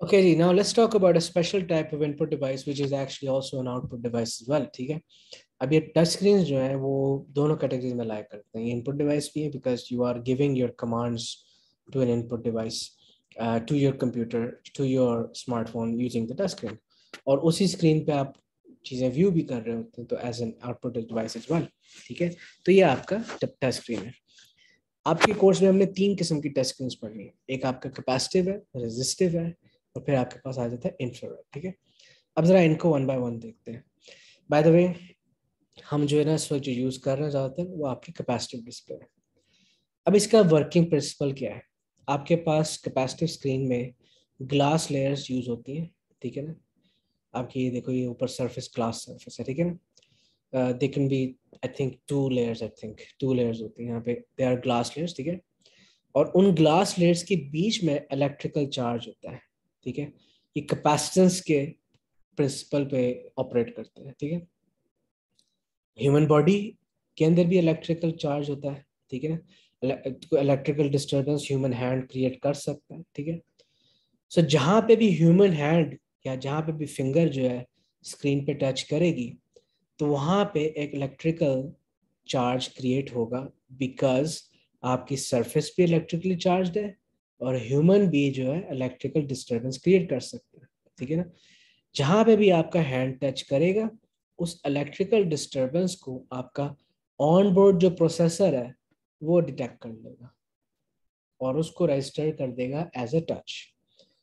Okay, Ji, now let's talk about a special type of input device which is actually also an output device as well. ठीक है, अब ये touch screen जो है वो दोनों कैटेगरी में लाया करते हैं. ये इनपुट डिवाइस भी है because you are giving your commands to an input device, to your computer, to your smartphone using the touch screen, और उसी स्क्रीन पे आप चीज़ें व्यू भी कर रहे होते हैं तो as an output device as well. ठीक है, तो ये आपका टच स्क्रीन है. आपके कोर्स में हमने 3 किस्म की टच स्क्रीन पढ़नी है. एक आपका कैपेसिटिव है, रेजिस्टिव है, और फिर आपके पास आ जाता है इंफ्रारेड. ठीक है, अब जरा इनको वन बाय वन देखते हैं. बाय द वे, हम जो है ना इस वक्त जो यूज़ कर रहे हैं ज़्यादातर वो आपकी कैपेसिटिव डिस्प्ले है. अब इसका वर्किंग प्रिंसिपल क्या है? आपके पास कैपेसिटिव स्क्रीन में ग्लास लेयर्स यूज़ होती हैं. ठीक है ना, आपकी ये देखो, ये ऊपर सरफेस ग्लास सरफेस है. ठीक है ना, they can be I think 2 layers होती हैं यहाँ पे. They are glass layers. ठीक है, और उन ग्लास लेयर्स के बीच में इलेक्ट्रिकल चार्ज होता है. ठीक है, ये कैपेसिटेंस के प्रिंसिपल पे ऑपरेट करते हैं. ठीक है, ह्यूमन बॉडी के अंदर भी इलेक्ट्रिकल चार्ज होता है. ठीक है ना, electrical disturbance human hand create कर सकता है. ठीक है, सो जहाँ पे भी ह्यूमन हैंड या जहाँ पे भी फिंगर जो है स्क्रीन पे टच करेगी तो वहाँ पे एक इलेक्ट्रिकल चार्ज क्रिएट होगा, बिकॉज आपकी सरफेस भी इलेक्ट्रिकली चार्ज है और ह्यूमन भी जो है इलेक्ट्रिकल डिस्टर्बेंस क्रिएट कर सकते हैं. ठीक है ना, जहाँ पे भी आपका हैंड टच करेगा उस इलेक्ट्रिकल डिस्टर्बेंस को आपका ऑन बोर्ड जो प्रोसेसर है वो डिटेक्ट कर लेगा और उसको रजिस्टर कर देगा as a touch.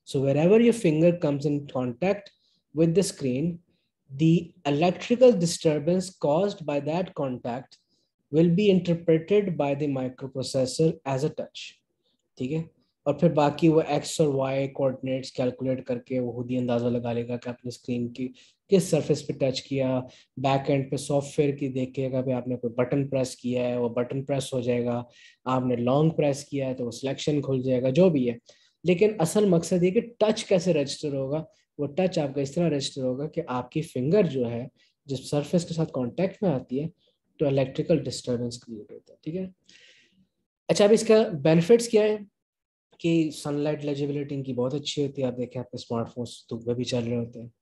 So wherever your finger comes in contact with the screen, the electrical disturbance caused by that contact will be interpreted by the microprocessor as a touch. ठीक है, और फिर बाकी वो एक्स और Y coordinates calculate करके वो खुद ही अंदाजा लगा लेगा कि आपने स्क्रीन की किस सरफेस पे टच किया. बैक एंड पे सॉफ्टवेयर की देखेगा कि आपने कोई बटन प्रेस किया है, वो बटन प्रेस हो जाएगा. आपने लॉन्ग प्रेस किया है तो वो सिलेक्शन खुल जाएगा, जो भी है. लेकिन असल मकसद ये कि टच कैसे रजिस्टर होगा. वो टच आपका इस तरह रजिस्टर होगा कि आपकी फिंगर जो है जब सरफेस के साथ कांटेक्ट में आती है तो इलेक्ट्रिकल डिस्टर्बेंस क्रिएट होता है. ठीक है, अच्छा, अब इसका बेनिफिट्स क्या है कि सनलाइट लेजिबिलिटी इनकी बहुत अच्छी होती है. आप देखें आपके स्मार्टफोन्स धूप में भी चल रहे होते हैं.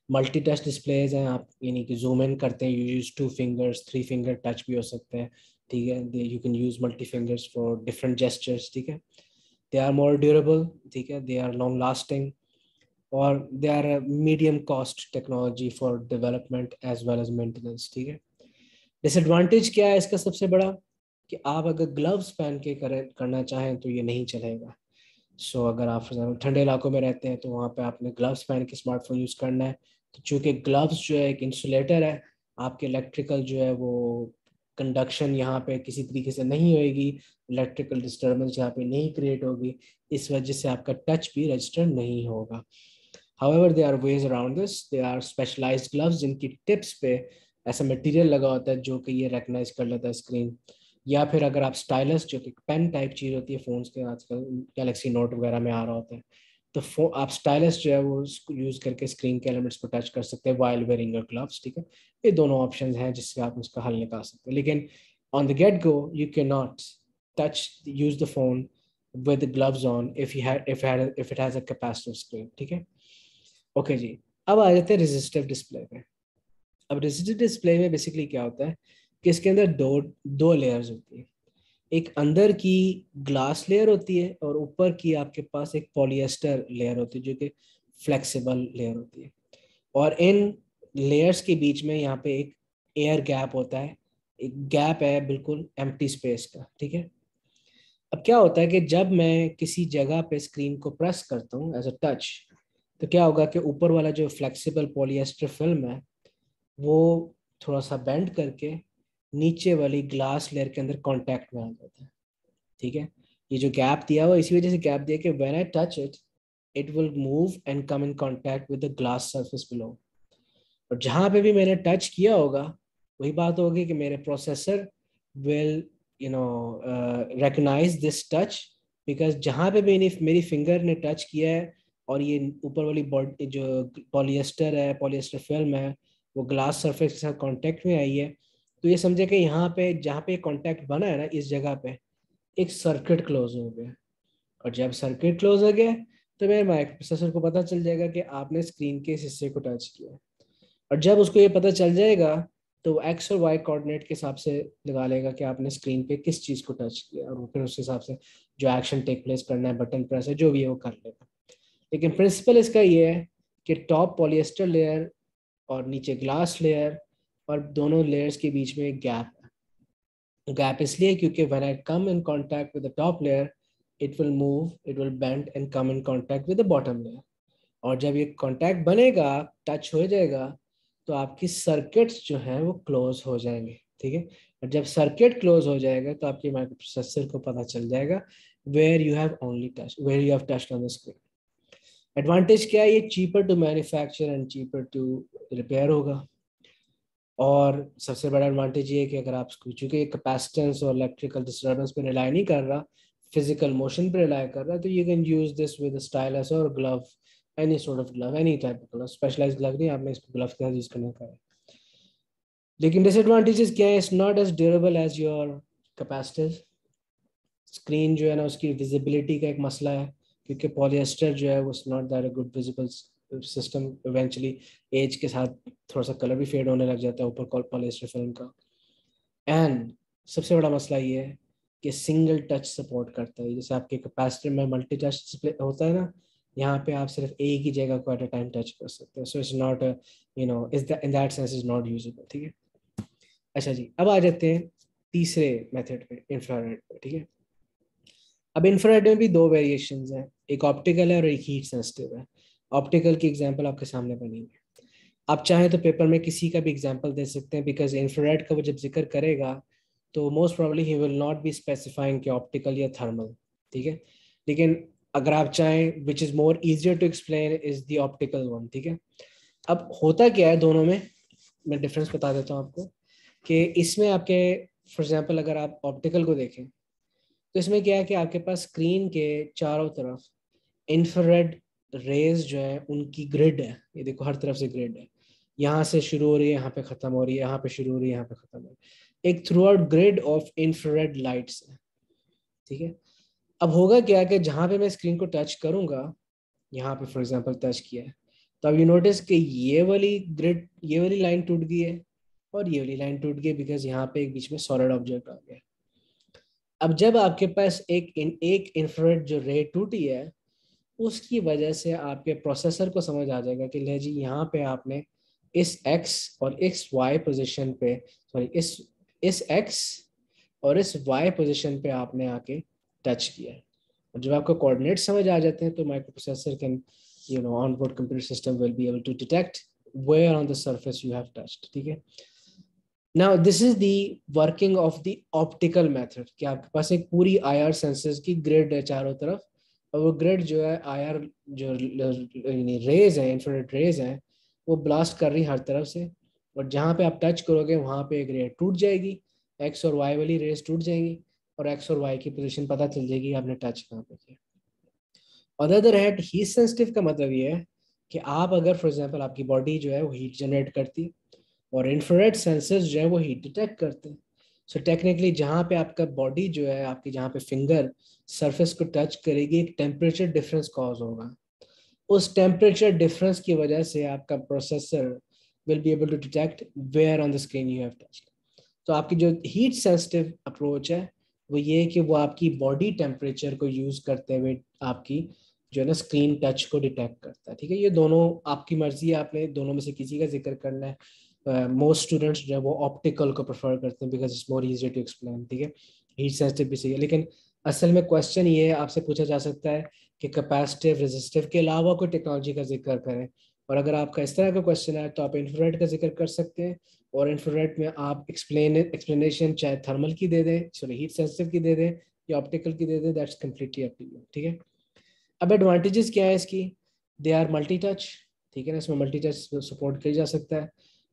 मल्टी टच डिस्प्लेज हैं, आप यानी कि जूम इन करते हैं, you use 2 fingers, 3 finger touch भी हो सकते हैं. ठीक है, you can use multi fingers for different gestures. ठीक है, दे आर मोर ड्यूरेबल. ठीक है, दे आर लॉन्ग लास्टिंग, और they are medium cost technology for development as well as maintenance. ठीक है, डिसएडवांटेज क्या है इसका सबसे बड़ा, कि आप अगर ग्लव्स पहन के करना चाहें तो ये नहीं चलेगा. अगर आप ठंडे इलाकों में रहते हैं तो वहाँ पे आपने ग्लव्स पहन के स्मार्टफोन यूज़ करना है. तो चूँकि ग्लव्स जो है एक इंसुलेटर है, आपके इलेक्ट्रिकल जो है वो कंडक्शन यहाँ पे किसी तरीके से नहीं होएगी, इलेक्ट्रिकल डिस्टर्बेंस यहाँ पे नहीं क्रिएट होगी, इस वजह से आपका टच भी रजिस्टर नहीं होगा. However, there are ways around this. There are specialized gloves जिनकी टिप्स पे ऐसा मटेरियल लगा होता है जो कि ये रिकग्नाइज कर लेता है स्क्रीन. या फिर अगर आप स्टाइलस, जो कि पेन टाइप चीज़ होती है फ़ोन्स के, आजकल गैलेक्सी नोट वगैरह में आ रहा होता है, तो आप स्टाइलस जो है वो यूज़ करके स्क्रीन के एलिमेंट्स पर टच कर सकते हैं वाइल वेयरिंग योर ग्लव्स. ठीक है, ये दोनों ऑप्शन हैं जिससे आप उसका हल निकाल सकते हैं. लेकिन on the get go you can not touch use the phone with the gloves on if it has a capacitive screen. ठीक है, ओके जी. अब आ जाते हैं रेजिस्टिव डिस्प्ले पे. अब रेजिस्टिव डिस्प्ले में बेसिकली क्या होता है कि इसके अंदर दो दो लेयर्स होती है. एक अंदर की ग्लास लेयर होती है और ऊपर की आपके पास एक पॉलिएस्टर लेयर होती है जो कि फ्लेक्सिबल लेयर होती है. और इन लेयर्स के बीच में यहाँ पे एक एयर गैप होता है. एक गैप है बिल्कुल एम्प्टी स्पेस का. ठीक है, अब क्या होता है कि जब मैं किसी जगह पे स्क्रीन को प्रेस करता हूँ एज अ टच, तो क्या होगा कि ऊपर वाला जो फ्लेक्सिबल पॉलिएस्टर फिल्म है वो थोड़ा सा बेंड करके नीचे वाली ग्लास लेयर के अंदर कांटेक्ट में आ जाता है. ठीक है, ये जो गैप दिया हुआ इसी वजह से गैप दिया कि when I touch it it will move and come in contact with the glass surface below. और जहाँ पे भी मैंने टच किया होगा वही बात होगी कि मेरे processor will recognize this touch, because जहाँ पे भी मेरी फिंगर ने टच किया है और ये ऊपर वाली बॉडी जो पॉलिएस्टर है, पॉलिएस्टर फिल्म है, वो ग्लास सरफेस के साथ कांटेक्ट में आई है, तो ये समझे कि यहाँ पे जहाँ पे कांटेक्ट बना है ना, इस जगह पे एक सर्किट क्लोज हो गया. और जब सर्किट क्लोज हो गया तो मेरे माइक्रो प्रोसेसर को पता चल जाएगा कि आपने स्क्रीन के इस हिस्से को टच किया है। और जब उसको ये पता चल जाएगा तो वो एक्स और वाई कोऑर्डिनेट के हिसाब से लगा लेगा कि आपने स्क्रीन पे किस चीज़ को टच किया, और वो फिर उस हिसाब से जो एक्शन टेक प्लेस करना है, बटन प्रेस है, जो भी है वो कर लेगा। लेकिन प्रिंसिपल इसका ये है कि टॉप पॉलिएस्टर लेयर और नीचे ग्लास लेयर, और दोनों लेयर्स के बीच में एक गैप है। गैप इसलिए क्योंकि when I come in contact with the top layer, it will move, it will bend and come in contact with the bottom layer. और जब ये कांटेक्ट बनेगा, टच हो जाएगा, तो आपकी सर्किट्स जो हैं वो क्लोज हो जाएंगे, ठीक है। और जब सर्किट क्लोज हो जाएगा तो आपके माइक्रो प्रोसेसर को पता चल जाएगा where you have touched on the screen. Advantage क्या है, ये cheaper to manufacture and cheaper to repair होगा। और सबसे बड़ा एडवांटेज ये है कि अगर आप चूंकि कैपेसिटेंस और इलेक्ट्रिकल डिस्टर्बेंस पे रिलाई नहीं कर रहा, फिजिकल मोशन पे रिलाई कर रहा, तो you can use this with stylus और glove, any sort of glove, any type of glove, specialised glove नहीं, आपने इसको ग्लव के साथ यूज करने का है। लेकिन डिसएडवांटेजेस क्या है, it's not as durable as your capacitor. Screen जो है ना, उसकी विजिबिलिटी का एक मसला है, क्योंकि पॉलिएस्टर जो है वो not that good visible system. Eventually age के साथ थोड़ा सा कलर भी फेड होने लग जाता है ऊपर पॉलिएस्टर फिल्म का। एंड सबसे बड़ा मसला ये है कि सिंगल टच सपोर्ट करता है। जैसे आपके कैपेसिटर में मल्टी टच डिस्प्ले होता है ना, यहाँ पे आप सिर्फ एक ही जगह को एट अ टाइम टच कर सकते हैं। So it's not is in that sense is not usable, ठीक है। अच्छा जी, अब आ जाते हैं तीसरे मेथड पे, इंफ्रारेड पे, ठीक है। अब इंफ्रारेड में भी दो वेरिएशंस हैं, एक ऑप्टिकल है और एक हीट सेंसिटिव है। ऑप्टिकल की एग्जांपल आपके सामने बनी है। आप चाहें तो पेपर में किसी का भी एग्जांपल दे सकते हैं, बिकॉज इंफ्रारेड का वो जब जिक्र करेगा तो most probably he will not be specifying कि ऑप्टिकल या थर्मल, ठीक है। लेकिन अगर आप चाहें, which is more easier to explain, is the optical one, ठीक है। अब होता क्या है दोनों में, मैं डिफरेंस बता देता हूँ आपको कि इसमें आपके, फॉर एग्जाम्पल अगर आप ऑप्टिकल को देखें तो इसमें क्या है कि आपके पास स्क्रीन के चारों तरफ इंफ्रारेड रेज जो है उनकी ग्रिड है। ये देखो हर तरफ से ग्रिड है, यहाँ से शुरू हो रही है, यहाँ पे खत्म हो रही है, यहाँ पे शुरू हो रही है, यहाँ पे खत्म हो रही है। एक through out grid of infrared lights है, ठीक है। अब होगा क्या कि जहाँ पे मैं स्क्रीन को टच करूंगा, यहाँ पे फॉर एग्जांपल टच किया है, तो अब यू नोटिस कि ये वाली ग्रिड, ये वाली लाइन टूट गई है और ये वाली लाइन टूट गई, बिकॉज यहाँ पे एक बीच में सॉलिड ऑब्जेक्ट आ गया। अब जब आपके पास एक इंफ्रारेड जो रे टूटी है, उसकी वजह से आपके प्रोसेसर को समझ आ जाएगा कि ले जी यहाँ पे आपने इस x और इस y पोजीशन पे, सॉरी इस x और इस y पोजीशन पे आपने आके टच किया है। और जब आपको कोऑर्डिनेट समझ आ जाते हैं तो microprocessor can, onboard computer system will be able to detect where on the surface you have touched, ठीक है। Now this is the working of the optical method कि आपके पास एक पूरी आईआर सेंसर्स की ग्रिड है चारों तरफ, और वो ग्रिड जो है आईआर जो रेज है, इंफ्रारेड रेज हैं, वो ब्लास्ट कर रही हर तरफ से। और जहाँ पे आप टच करोगे वहाँ पे एक रे टूट जाएगी, एक्स और वाई वाली रेज टूट जाएंगी, और एक्स और वाई की पोजीशन पता चल जाएगी आपने टच कहाँ पे किया। On the other hand heat sensitive का मतलब ये है कि आप अगर फॉर एग्जांपल आपकी बॉडी जो है वो हीट जनरेट करती है, और इंफ्रारेड सेंसर्स जो है वो हीट डिटेक्ट करते हैं। सो टेक्निकली जहाँ पे आपका बॉडी जो है, आपकी जहाँ पे फिंगर सरफेस को टच करेगी, एक टेम्परेचर डिफरेंस कॉज होगा। उस टेम्परेचर डिफरेंस की वजह से आपका processor will be able to detect where on the screen you have touched. तो आपकी जो हीट सेंसिटिव अप्रोच है वो ये है कि वो आपकी बॉडी टेम्परेचर को यूज करते हुए आपकी जो है ना स्क्रीन टच को डिटेक्ट करता है, ठीक है। ये दोनों आपकी मर्जी है, आपने दोनों में से किसी का जिक्र करना है। मोस्ट स्टूडेंट्स जो है वो ऑप्टिकल को प्रेफर करते हैं because it's more easy to explain, ठीक है। हीट सेंसिटिव भी सही है, लेकिन असल में क्वेश्चन ये है, आपसे पूछा जा सकता है कि कैपेसिटिव रेजिस्टिव के अलावा कोई टेक्नोलॉजी का जिक्र करें। और अगर आपका इस तरह का क्वेश्चन है तो आप इंफ्रारेड का जिक्र कर सकते हैं, और इंफ्रारेड में आप एक्सप्लेनेशन चाहे थर्मल की दे दें, सॉरी हीट सेंसिटिव की दे दें, या ऑप्टिकल की दे दें, that's completely up to you, ठीक है। अब एडवांटेजेस क्या है इसकी, दे आर मल्टी टच, ठीक है ना, इसमें मल्टी टच सपोर्ट किया जा सकता है।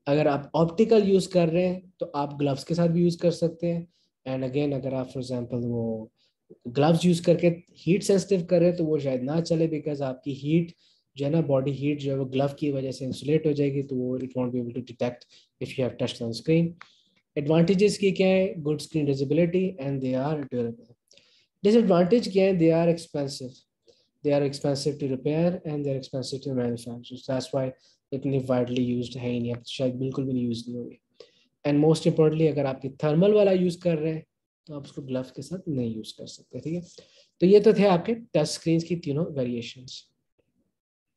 अगर आप ऑप्टिकल यूज कर रहे हैं तो आप ग्लव्स के साथ भी यूज कर सकते हैं। एंड अगेन अगर आप फॉर एग्जांपल वो ग्लव्स यूज करके हीट सेंसिटिव कर रहे हैं तो वो शायद ना चले, बिकॉज आपकी हीट जो है ना, बॉडी हीट जो है वो ग्लव की वजह से इंसुलेट हो जाएगी, तो वो it won't be able to detect if you have touched on screen. Advantages की क्या है, good screen visibility and they are durable. Disadvantage क्या है, they are expensive. they are expensive to repair and they're expensive to manufacture. So that's why इतनी widely used है ही नहीं, अब शायद बिल्कुल भी नहीं यूज नहीं होगी. एंड मोस्ट इम्पोर्टेंटली अगर आप थर्मल वाला यूज कर रहे हैं तो आप उसको ग्लव के साथ नहीं यूज कर सकते. ठीक है, तो ये तो थे आपके टच स्क्रीन की तीनों वेरिएशंस.